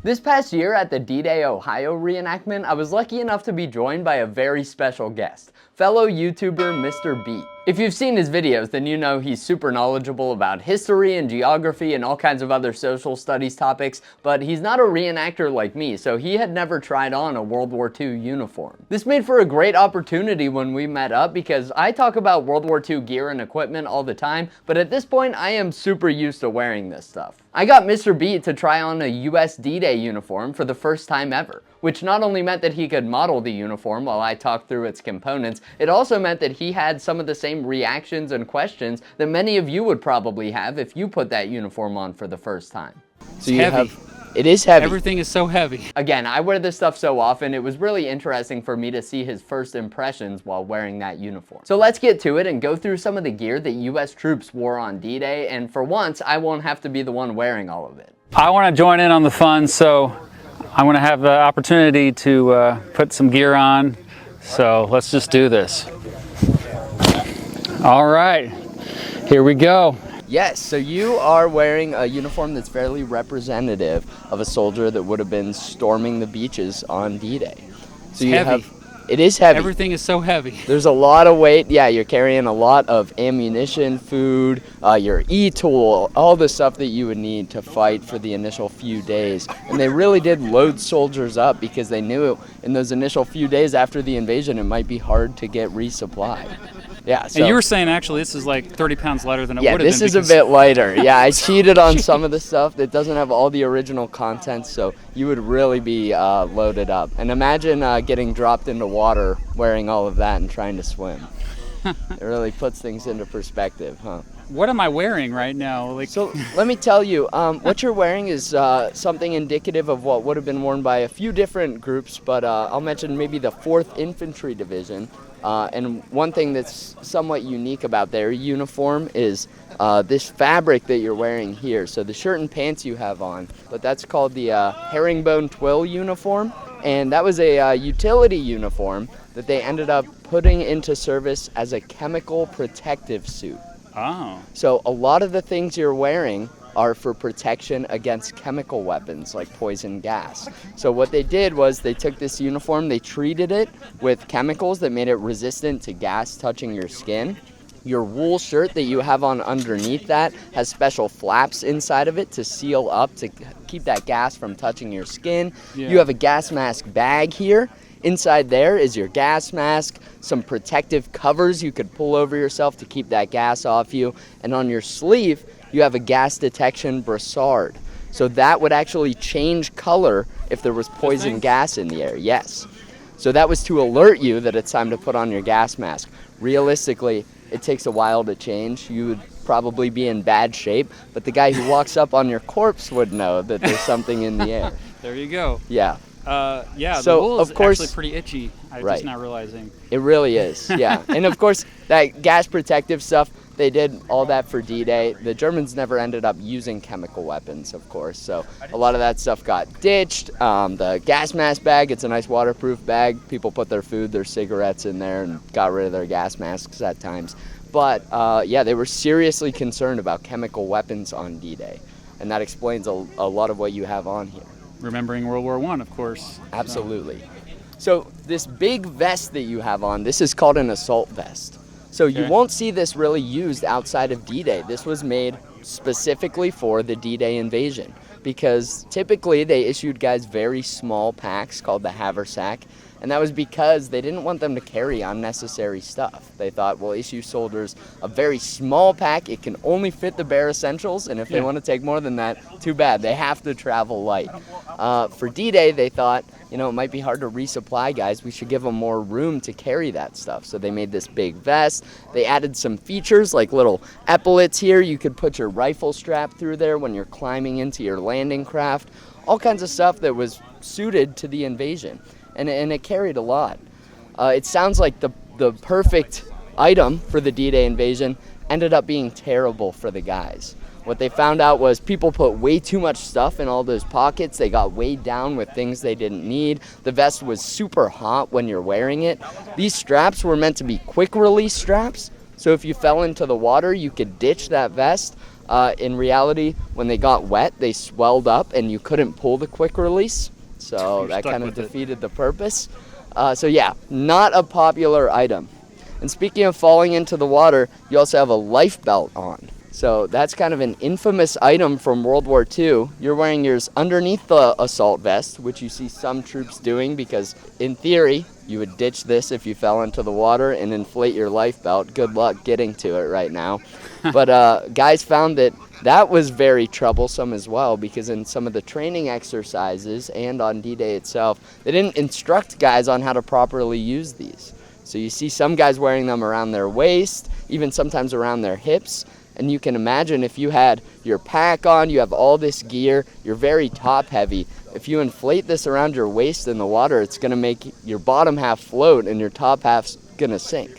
This past year at the D-Day Ohio reenactment, I was lucky enough to be joined by a very special guest, fellow YouTuber Mr. Beat. If you've seen his videos, then you know he's super knowledgeable about history and geography and all kinds of other social studies topics, but he's not a reenactor like me, so he had never tried on a World War II uniform. This made for a great opportunity when we met up because I talk about World War II gear and equipment all the time, but at this point I am super used to wearing this stuff. I got Mr. Beat to try on a US D-Day uniform for the first time ever, which not only meant that he could model the uniform while I talked through its components, it also meant that he had some of the same reactions and questions that many of you would probably have if you put that uniform on for the first time. It's heavy. It is heavy. Everything is so heavy. Again, I wear this stuff so often, it was really interesting for me to see his first impressions while wearing that uniform. So let's get to it and go through some of the gear that US troops wore on D-Day, and for once, I won't have to be the one wearing all of it. I want to join in on the fun, so I want to have the opportunity to put some gear on. So let's just do this. All right, here we go. Yes, so you are wearing a uniform that's fairly representative of a soldier that would have been storming the beaches on D-Day. So it's heavy. It is heavy. Everything is so heavy. There's a lot of weight. Yeah, you're carrying a lot of ammunition, food, your e-tool, all the stuff that you would need to fight for the initial few days. And they really did load soldiers up because they knew in those initial few days after the invasion it might be hard to get resupplied. Yeah, so, and you were saying actually this is like 30 pounds lighter than it would have been. Yeah, this is a bit lighter. Yeah, I cheated on some of the stuff that doesn't have all the original content, so you would really be loaded up. And imagine getting dropped into water wearing all of that and trying to swim. It really puts things into perspective, huh? What am I wearing right now? So let me tell you, what you're wearing is something indicative of what would have been worn by a few different groups, but I'll mention maybe the 4th Infantry Division. And one thing that's somewhat unique about their uniform is this fabric that you're wearing here. So the shirt and pants you have on, but that's called the herringbone twill uniform. And that was a utility uniform that they ended up putting into service as a chemical protective suit. Oh. So a lot of the things you're wearing are for protection against chemical weapons like poison gas. So what they did was they took this uniform, they treated it with chemicals that made it resistant to gas touching your skin. Your wool shirt that you have on underneath that has special flaps inside of it to seal up to keep that gas from touching your skin. Yeah. You have a gas mask bag here. Inside there is your gas mask, some protective covers you could pull over yourself to keep that gas off you, and on your sleeve you have a gas detection brassard. So that would actually change color if there was poison gas in the air, yes. So that was to alert you that it's time to put on your gas mask. Realistically, it takes a while to change. You would probably be in bad shape, but the guy who walks up on your corpse would know that there's something in the air. There you go. Yeah. Yeah, so the wool is of course, actually pretty itchy. I'm right. just not realizing. It really is, yeah. And of course, that gas protective stuff, they did all that for D-Day. The Germans never ended up using chemical weapons, of course, so a lot of that stuff got ditched. The gas mask bag, it's a nice waterproof bag. People put their food, their cigarettes in there and got rid of their gas masks at times. But yeah, they were seriously concerned about chemical weapons on D-Day, and that explains a lot of what you have on here. Remembering World War I, of course. Absolutely. So this big vest that you have on, this is called an assault vest. So you won't see this really used outside of D-Day. This was made specifically for the D-Day invasion because typically they issued guys very small packs called the haversack, and that was because they didn't want them to carry unnecessary stuff. They thought, we'll issue soldiers a very small pack. It can only fit the bare essentials, and if they want to take more than that, too bad. They have to travel light. For D-Day, they thought, you know, it might be hard to resupply guys. We should give them more room to carry that stuff. So they made this big vest. They added some features like little epaulets here. You could put your rifle strap through there when you're climbing into your landing craft. All kinds of stuff that was suited to the invasion. And it carried a lot. It sounds like the perfect item for the D-Day invasion ended up being terrible for the guys. What they found out was people put way too much stuff in all those pockets. They got weighed down with things they didn't need. The vest was super hot when you're wearing it. These straps were meant to be quick release straps. So if you fell into the water, you could ditch that vest. In reality, when they got wet, they swelled up and you couldn't pull the quick release. So that kind of defeated the purpose. So yeah, not a popular item. And speaking of falling into the water, you also have a life belt on. So that's kind of an infamous item from World War II. You're wearing yours underneath the assault vest, which you see some troops doing because in theory, you would ditch this if you fell into the water and inflate your life belt. Good luck getting to it right now. But guys found that that was very troublesome as well, because in some of the training exercises and on D-Day itself, they didn't instruct guys on how to properly use these. So you see some guys wearing them around their waist, even sometimes around their hips. And you can imagine if you had your pack on, you have all this gear, you're very top heavy. If you inflate this around your waist in the water, it's going to make your bottom half float and your top half's going to sink.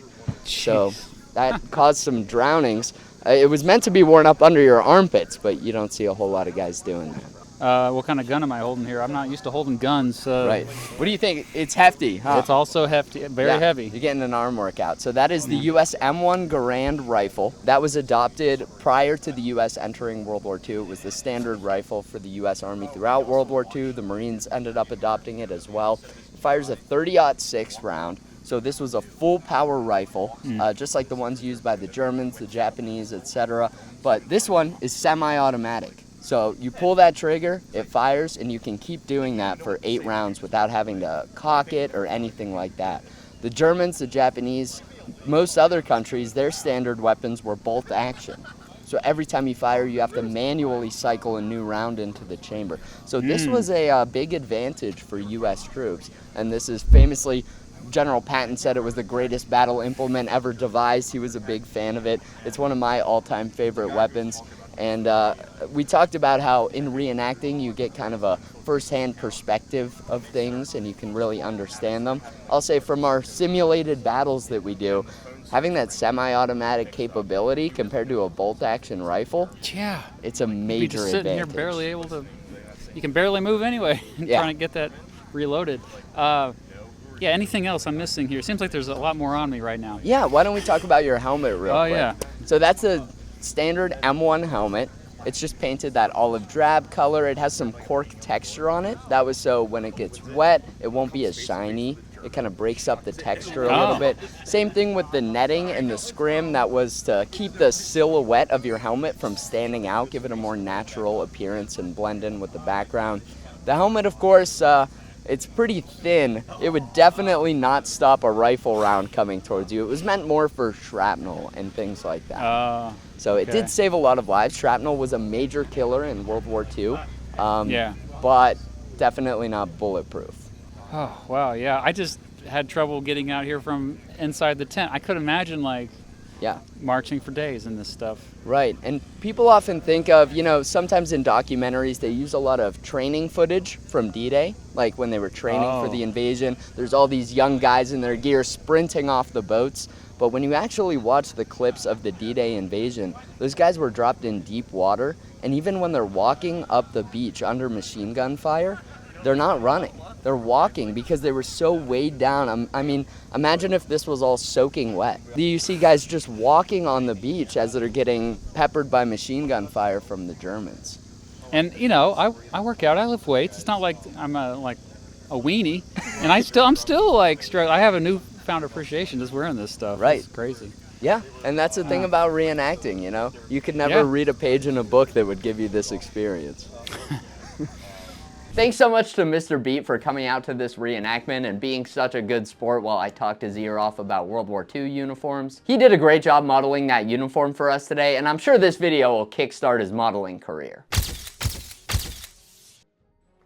Jeez. So that caused some drownings. It was meant to be worn up under your armpits, but you don't see a whole lot of guys doing that. What kind of gun am I holding here? I'm not used to holding guns. Right. What do you think? It's hefty, huh? It's also hefty, very heavy. You're getting an arm workout. So that is the U.S. M1 Garand rifle. That was adopted prior to the U.S. entering World War II. It was the standard rifle for the U.S. Army throughout World War II. The Marines ended up adopting it as well. It fires a 30-06 round. So this was a full power rifle, just like the ones used by the Germans, the Japanese, etc. But this one is semi-automatic. So you pull that trigger, it fires, and you can keep doing that for 8 rounds without having to cock it or anything like that. The Germans, the Japanese, most other countries, their standard weapons were bolt action. So every time you fire, you have to manually cycle a new round into the chamber. So this was a big advantage for U.S. troops, and this is famously, General Patton said it was the greatest battle implement ever devised. He was a big fan of it. It's one of my all-time favorite weapons. And we talked about how in reenacting you get kind of a first-hand perspective of things and you can really understand them. I'll say from our simulated battles that we do, having that semi-automatic capability compared to a bolt-action rifle, it's a major sitting advantage. Here barely able to, you can barely move anyway, trying to get that reloaded. Yeah, anything else I'm missing here? Seems like there's a lot more on me right now. Yeah, why don't we talk about your helmet real quick? Yeah. So that's a standard M1 helmet. It's just painted that olive drab color. It has some cork texture on it. That was so when it gets wet, it won't be as shiny. It kind of breaks up the texture a little bit. Same thing with the netting and the scrim. That was to keep the silhouette of your helmet from standing out, give it a more natural appearance and blend in with the background. The helmet, of course, it's pretty thin. It would definitely not stop a rifle round coming towards you. It was meant more for shrapnel and things like that. So it did save a lot of lives. Shrapnel was a major killer in World War II, but definitely not bulletproof. Oh, wow, yeah. I just had trouble getting out here from inside the tent. I could imagine, like, marching for days in this stuff. Right, and people often think of, you know, sometimes in documentaries they use a lot of training footage from D-Day, like when they were training for the invasion. There's all these young guys in their gear sprinting off the boats. But when you actually watch the clips of the D-Day invasion, those guys were dropped in deep water, and even when they're walking up the beach under machine gun fire, they're not running. They're walking because they were so weighed down. I mean, imagine if this was all soaking wet. You see guys just walking on the beach as they're getting peppered by machine gun fire from the Germans. And, you know, I work out, I lift weights. It's not like I'm a weenie. And I'm still like struggling. I have a newfound appreciation just wearing this stuff. Right. It's crazy. Yeah, and that's the thing about reenacting, you know? You could never read a page in a book that would give you this experience. Thanks so much to Mr. Beat for coming out to this reenactment and being such a good sport while I talked his ear off about World War II uniforms. He did a great job modeling that uniform for us today, and I'm sure this video will kickstart his modeling career.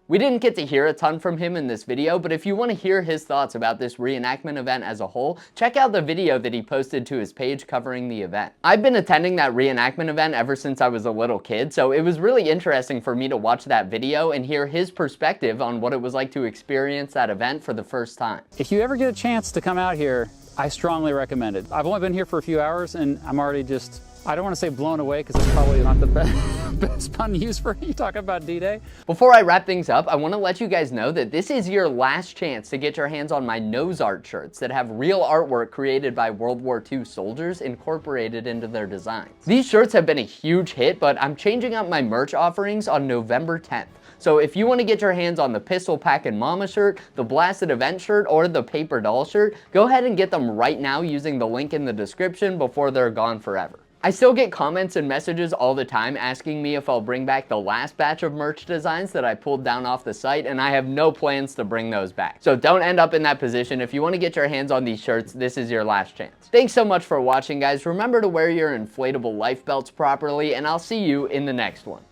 We didn't get to hear a ton from him in this video, but if you want to hear his thoughts about this reenactment event as a whole, check out the video that he posted to his page covering the event. I've been attending that reenactment event ever since I was a little kid, so it was really interesting for me to watch that video and hear his perspective on what it was like to experience that event for the first time. If you ever get a chance to come out here, I strongly recommend it. I've only been here for a few hours and I'm already just I don't want to say blown away because it's probably not the best pun used for you talking about D-Day. Before I wrap things up, I want to let you guys know that this is your last chance to get your hands on my nose art shirts that have real artwork created by World War II soldiers incorporated into their designs. These shirts have been a huge hit, but I'm changing up my merch offerings on November 10th. So if you want to get your hands on the Pistol Packin' Mama shirt, the Blasted Event shirt, or the Paper Doll shirt, go ahead and get them right now using the link in the description before they're gone forever. I still get comments and messages all the time asking me if I'll bring back the last batch of merch designs that I pulled down off the site, and I have no plans to bring those back. So don't end up in that position. If you want to get your hands on these shirts, this is your last chance. Thanks so much for watching, guys. Remember to wear your inflatable life belts properly, and I'll see you in the next one.